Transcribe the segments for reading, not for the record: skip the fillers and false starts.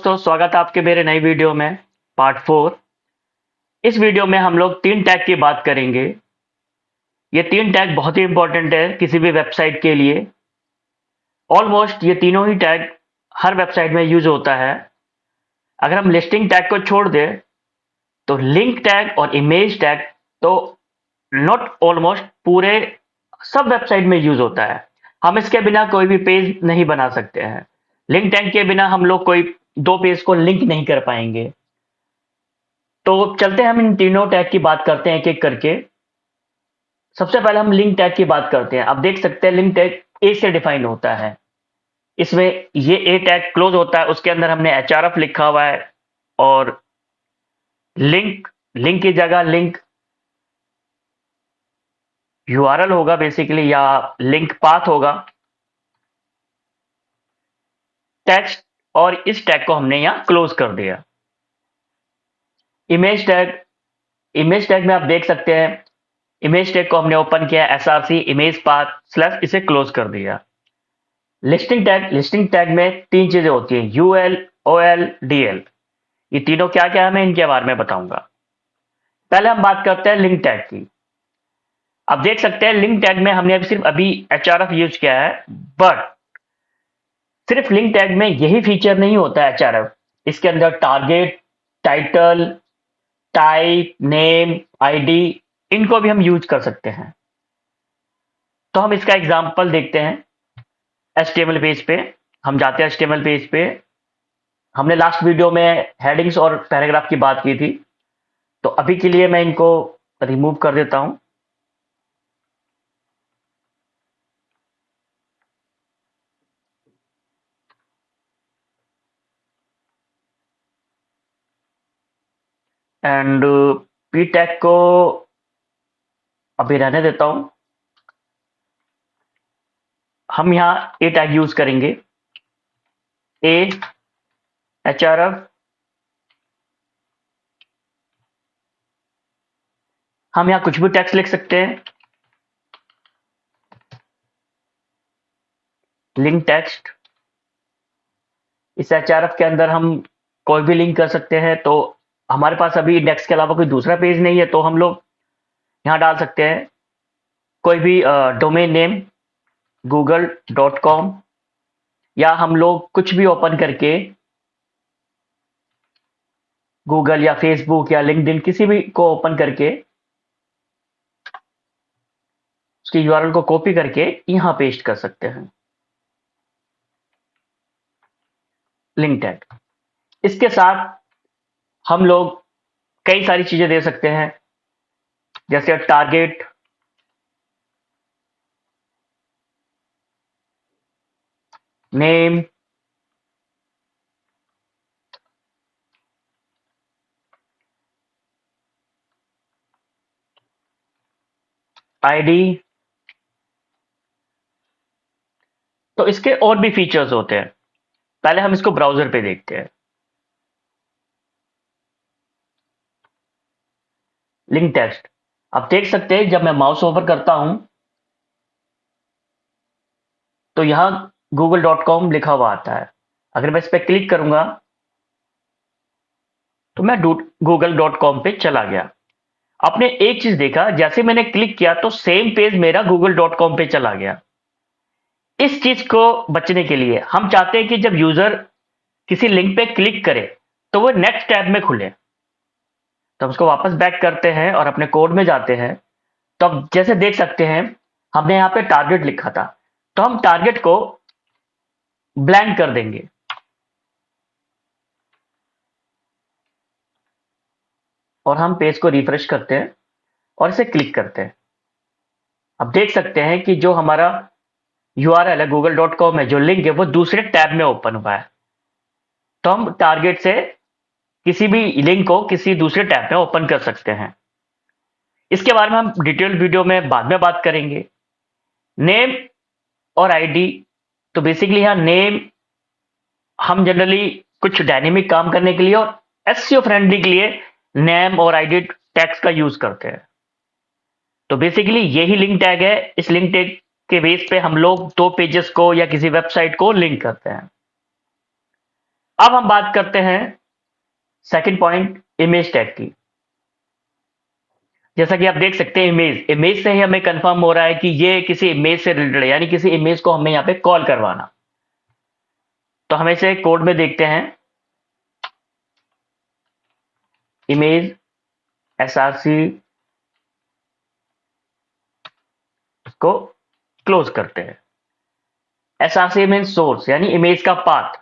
दोस्तों, स्वागत है आपके मेरे नई वीडियो में पार्ट 4। इस वीडियो में हम लोग 3 टैग की बात करेंगे। ये 3 टैग बहुत ही इंपॉर्टेंट है किसी भी वेबसाइट के लिए। ऑलमोस्ट ये तीनों ही टैग हर वेबसाइट में यूज होता है। अगर हम लिस्टिंग टैग को छोड़ दें तो लिंक टैग और इमेज टैग तो नॉट ऑलमोस्ट पूरे सब वेबसाइट में यूज होता है। हम इसके बिना कोई भी पेज नहीं बना सकते हैं। लिंक टैग के बिना हम लोग कोई 2 पेज को लिंक नहीं कर पाएंगे। तो चलते हैं, हम इन तीनों टैग की बात करते हैं एक एक करके। सबसे पहले हम लिंक टैग की बात करते हैं। अब देख सकते हैं लिंक टैग ए से डिफाइन होता है। इसमें ये ए टैग क्लोज होता है, उसके अंदर हमने एचआरएफ लिखा हुआ है और लिंक लिंक की जगह लिंक यूआरएल होगा बेसिकली, या लिंक पाथ होगा टेक्स्ट, और इस टैग को हमने यहां क्लोज कर दिया। इमेज टैग में आप देख सकते हैं इमेज टैग को हमने ओपन किया, एसआरसी इमेज पाथ स्लैश, इसे क्लोज कर दिया। लिस्टिंग टैग में 3 चीजें होती हैं, यूएल, ओएल, डीएल। ये तीनों क्या क्या है मैं इनके बारे में बताऊंगा। पहले हम बात करते हैं लिंक टैग की। अब देख सकते हैं लिंक टैग में हमने सिर्फ अभी एचआरएफ यूज किया है, बट सिर्फ लिंक टैग में यही फीचर नहीं होता है एचआरएफ। इसके अंदर target, title, type, name, ID, इनको भी हम यूज कर सकते हैं। तो हम इसका एग्जांपल देखते हैं। एचटीएमएल पेज पे हम जाते हैं। एचटीएमएल पेज पे हमने लास्ट वीडियो में हेडिंग्स और पैराग्राफ की बात की थी, तो अभी के लिए मैं इनको रिमूव कर देता हूं। एंड पी टैग को अभी रहने देता हूं। हम यहां ए टैग यूज करेंगे। ए एचआरएफ, हम यहां कुछ भी टेक्स्ट लिख सकते हैं। लिंक टेक्स्ट, इस एचआरएफ के अंदर हम कोई भी लिंक कर सकते हैं। तो हमारे पास अभी इंडेक्स के अलावा कोई दूसरा पेज नहीं है, तो हम लोग यहां डाल सकते हैं कोई भी डोमेन नेम google.com, या हम लोग कुछ भी ओपन करके गूगल या फेसबुक या लिंक्डइन किसी भी को ओपन करके उसकी यूआरएल को कॉपी करके यहां पेस्ट कर सकते हैं। लिंक टैग, इसके साथ हम लोग कई सारी चीजें दे सकते हैं, जैसे टारगेट, नेम, आईडी। तो इसके और भी फीचर्स होते हैं। पहले हम इसको ब्राउजर पे देखते हैं। लिंक टेक्स्ट, आप देख सकते हैं जब मैं माउस ओवर करता हूं तो यहां google.com लिखा हुआ आता है। अगर मैं इस पर क्लिक करूंगा तो मैं google.com पे चला गया। आपने एक चीज देखा, जैसे मैंने क्लिक किया तो सेम पेज मेरा google.com पे चला गया। इस चीज को बचने के लिए हम चाहते हैं कि जब यूजर किसी लिंक पे क्लिक करे तो वो नेक्स्ट टैब में खुले। तो हम उसको वापस बैक करते हैं और अपने कोड में जाते हैं। तो अब जैसे देख सकते हैं हमने यहाँ पे टारगेट लिखा था, तो हम टारगेट को ब्लैंक कर देंगे। और हम पेज को रिफ्रेश करते हैं और इसे क्लिक करते हैं। अब देख सकते हैं कि जो हमारा यूआरएल है google.com है, जो लिंक है वो दूसरे टैब में ओपन हुआ है। तो हम टारगेट से किसी भी लिंक को किसी दूसरे टैब में ओपन कर सकते हैं। इसके बारे में हम डिटेल वीडियो में बाद में बात करेंगे। नेम और आईडी, तो बेसिकली यहाँ नेम हम जनरली कुछ डायनेमिक काम करने के लिए और एसईओ फ्रेंडली के लिए नेम और आईडी टैग्स का यूज करते हैं। तो बेसिकली यही लिंक टैग है। इस लिंक टैग के बेस पे हम लोग 2 पेजेस को या किसी वेबसाइट को लिंक करते हैं। अब हम बात करते हैं सेकंड पॉइंट, इमेज टैग की। जैसा कि आप देख सकते हैं, इमेज इमेज से ही हमें कंफर्म हो रहा है कि ये किसी इमेज से रिलेटेड है, यानी किसी इमेज को हमें यहाँ पे कॉल करवाना। तो हम इसे कोड में देखते हैं। इमेज src को क्लोज करते हैं। src मीन सोर्स, यानी इमेज का पाथ।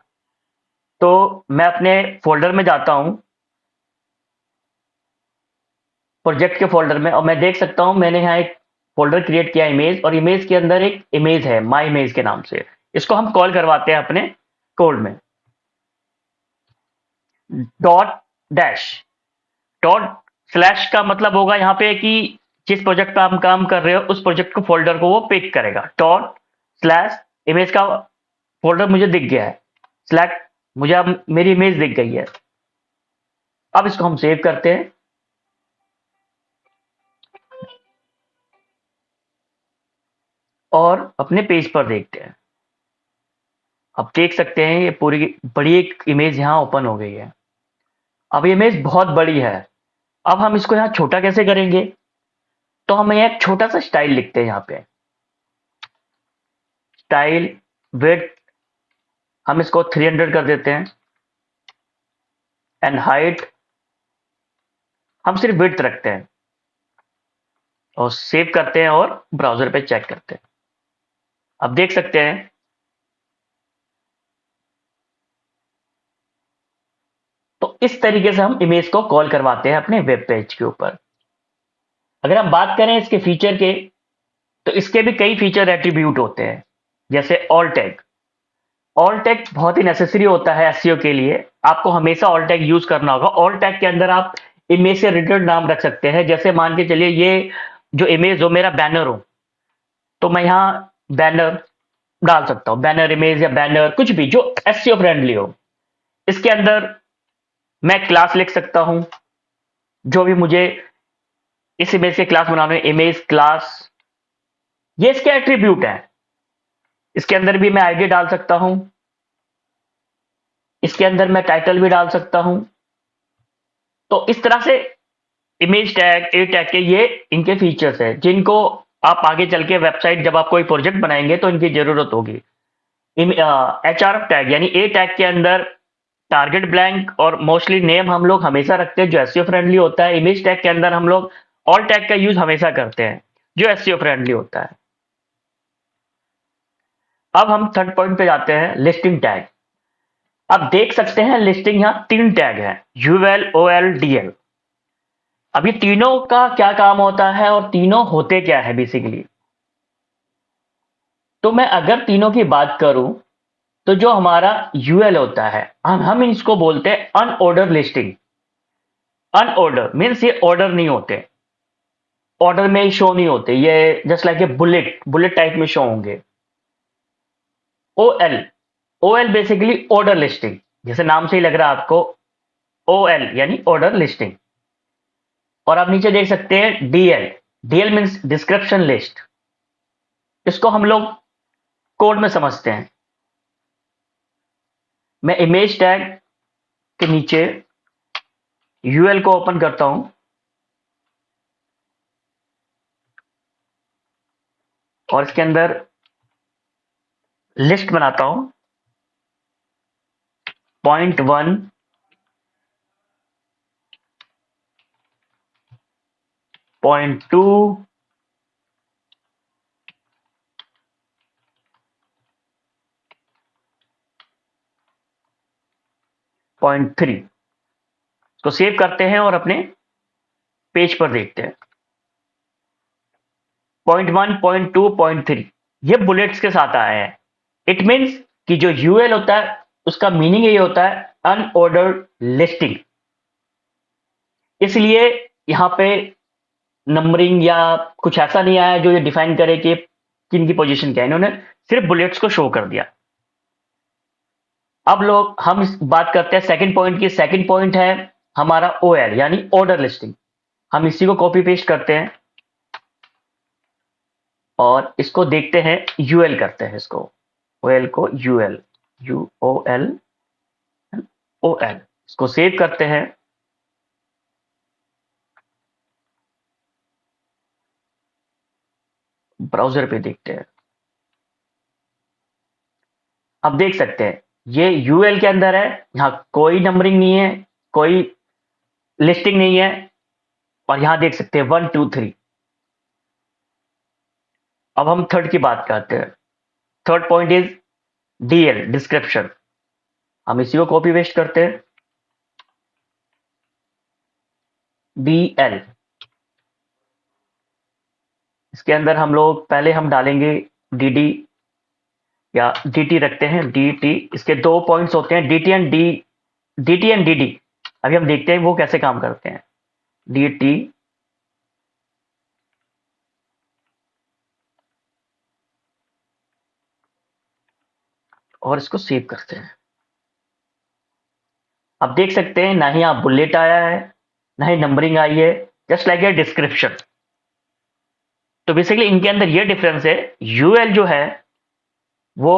तो मैं अपने फोल्डर में जाता हूं, प्रोजेक्ट के फोल्डर में, और मैं देख सकता हूं मैंने यहाँ एक फोल्डर क्रिएट किया इमेज, और इमेज के अंदर एक इमेज है माई इमेज के नाम से। इसको हम कॉल करवाते हैं अपने कोड में। डॉट डैश डॉट स्लैश का मतलब होगा यहाँ पे कि जिस प्रोजेक्ट पे हम काम कर रहे हो उस प्रोजेक्ट को फोल्डर को वो पिक करेगा। डॉट स्लैश इमेज का फोल्डर मुझे दिख गया है, स्लैश मुझे अब मेरी इमेज दिख गई है। अब इसको हम सेव करते हैं और अपने पेज पर देखते हैं। अब देख सकते हैं ये पूरी बड़ी एक इमेज यहाँ ओपन हो गई है। अब ये इमेज बहुत बड़ी है। अब हम इसको यहाँ छोटा कैसे करेंगे? तो हम यहाँ एक छोटा सा स्टाइल लिखते हैं। यहाँ पे स्टाइल विड्थ हम इसको 300 कर देते हैं, एंड हाइट हम सिर्फ विड्थ रखते हैं, और सेव करते हैं और ब्राउजर पे चेक करते हैं। अब देख सकते हैं तो इस तरीके से हम इमेज को कॉल करवाते हैं अपने वेब पेज के ऊपर। अगर हम बात करें इसके फीचर के, तो इसके भी कई फीचर एट्रीब्यूट होते हैं, जैसे ऑल टैग। ऑल टैग बहुत ही नेसेसरी होता है एसईओ के लिए। आपको हमेशा ऑल टैग यूज करना होगा। ऑल टैग के अंदर आप इमेज से रिलेटेड नाम रख सकते हैं। जैसे मान के चलिए ये जो इमेज हो मेरा बैनर हो, तो मैं यहाँ बैनर डाल सकता हूँ, बैनर इमेज या बैनर कुछ भी जो एसईओ फ्रेंडली हो। इसके अंदर मैं क्लास लिख सकता हूं, जो भी मुझे इस इमेज के क्लास बनाने, इमेज क्लास, ये इसके एट्रीब्यूट है। इसके अंदर भी मैं आईडी डाल सकता हूं, इसके अंदर मैं टाइटल भी डाल सकता हूं। तो इस तरह से इमेज टैग, ए टैग के ये इनके फीचर्स है, जिनको आप आगे चल के वेबसाइट जब आप कोई प्रोजेक्ट बनाएंगे तो इनकी जरूरत होगी। एच आर एफ टैग यानी ए टैग के अंदर टारगेट ब्लैंक और मोस्टली नेम हम लोग हमेशा रखते हैं जो एसईओ फ्रेंडली होता है। इमेज टैग के अंदर हम लोग ऑल टैग का यूज हमेशा करते हैं जो एसईओ फ्रेंडली होता है। अब हम थर्ड पॉइंट पे जाते हैं, लिस्टिंग टैग। अब देख सकते हैं लिस्टिंग यहाँ 3 टैग है, यूएल, ओएल, डीएल। अब ये तीनों का क्या काम होता है और तीनों होते क्या है बेसिकली? तो मैं अगर तीनों की बात करूं, तो जो हमारा यूएल होता है, हम इसको बोलते हैं अनऑर्डर लिस्टिंग। अनऑर्डर मीन्स ये ऑर्डर नहीं होते, ऑर्डर में शो नहीं होते, ये just like a bullet bullet type में शो होंगे। OL, OL basically order listing, जैसे नाम से ही लग रहा है आपको, ओएल यानी ऑर्डर लिस्टिंग। और आप नीचे देख सकते हैं DL, DL means description list. इसको हम लोग कोड में समझते हैं। मैं इमेज टैग के नीचे यूएल को ओपन करता हूं और इसके अंदर लिस्ट बनाता हूं, पॉइंट 1, पॉइंट 2, पॉइंट 3। इसको सेव करते हैं और अपने पेज पर देखते हैं। पॉइंट 1, पॉइंट 2, पॉइंट 3 ये बुलेट्स के साथ आए हैं। इट मीन्स कि जो यूएल होता है उसका मीनिंग ये होता है अनऑर्डर्ड लिस्टिंग। इसलिए यहां पे नंबरिंग या कुछ ऐसा नहीं आया जो ये डिफाइन करे कि किन की पोजीशन क्या है। इन्होंने सिर्फ बुलेट्स को शो कर दिया। अब लोग हम बात करते हैं सेकंड पॉइंट की। सेकंड पॉइंट है हमारा ओएल यानी ऑर्डर लिस्टिंग। हम इसी को कॉपी पेस्ट करते हैं और इसको देखते हैं, यूएल करते हैं इसको, ओएल को यूएल, यूओएल OL। इसको सेव करते हैं। ब्राउजर पे देखते हैं। अब देख सकते हैं ये यूएल के अंदर है, यहाँ कोई नंबरिंग नहीं है, कोई लिस्टिंग नहीं है, और यहां देख सकते हैं 1 2 3। अब हम थर्ड की बात करते हैं। Third point is DL, description. हम इसी को कॉपी पेस्ट करते हैं। DL, इसके अंदर हम लोग पहले हम डालेंगे DD या DT रखते हैं। DT, इसके दो पॉइंट्स होते हैं, DT एंड DD। अभी हम देखते हैं वो कैसे काम करते हैं। DT, और इसको सेव करते हैं। अब देख सकते हैं ना ही यहाँ बुलेट आया है, ना ही नंबरिंग आई है, जस्ट लाइक ए डिस्क्रिप्शन। तो बेसिकली इनके अंदर ये डिफरेंस है। यूएल जो है वो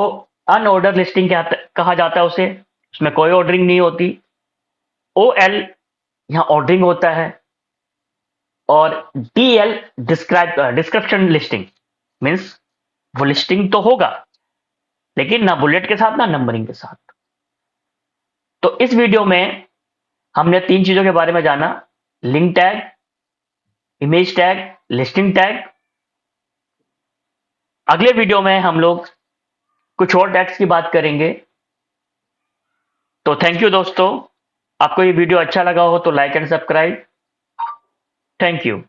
अनऑर्डर लिस्टिंग कहा जाता है उसे, उसमें कोई ऑर्डरिंग नहीं होती। OL, यहाँ ऑर्डरिंग होता है। और DL, डिस्क्रिप्शन लिस्टिंग, मीन्स वो लिस्टिंग तो होगा लेकिन ना बुलेट के साथ ना नंबरिंग के साथ। तो इस वीडियो में हमने तीन चीजों के बारे में जाना: link tag, image tag, listing tag. अगले वीडियो में हम लोग कुछ और टैग्स की बात करेंगे। तो थैंक यू दोस्तों। आपको ये वीडियो अच्छा लगा हो तो like and subscribe. Thank you.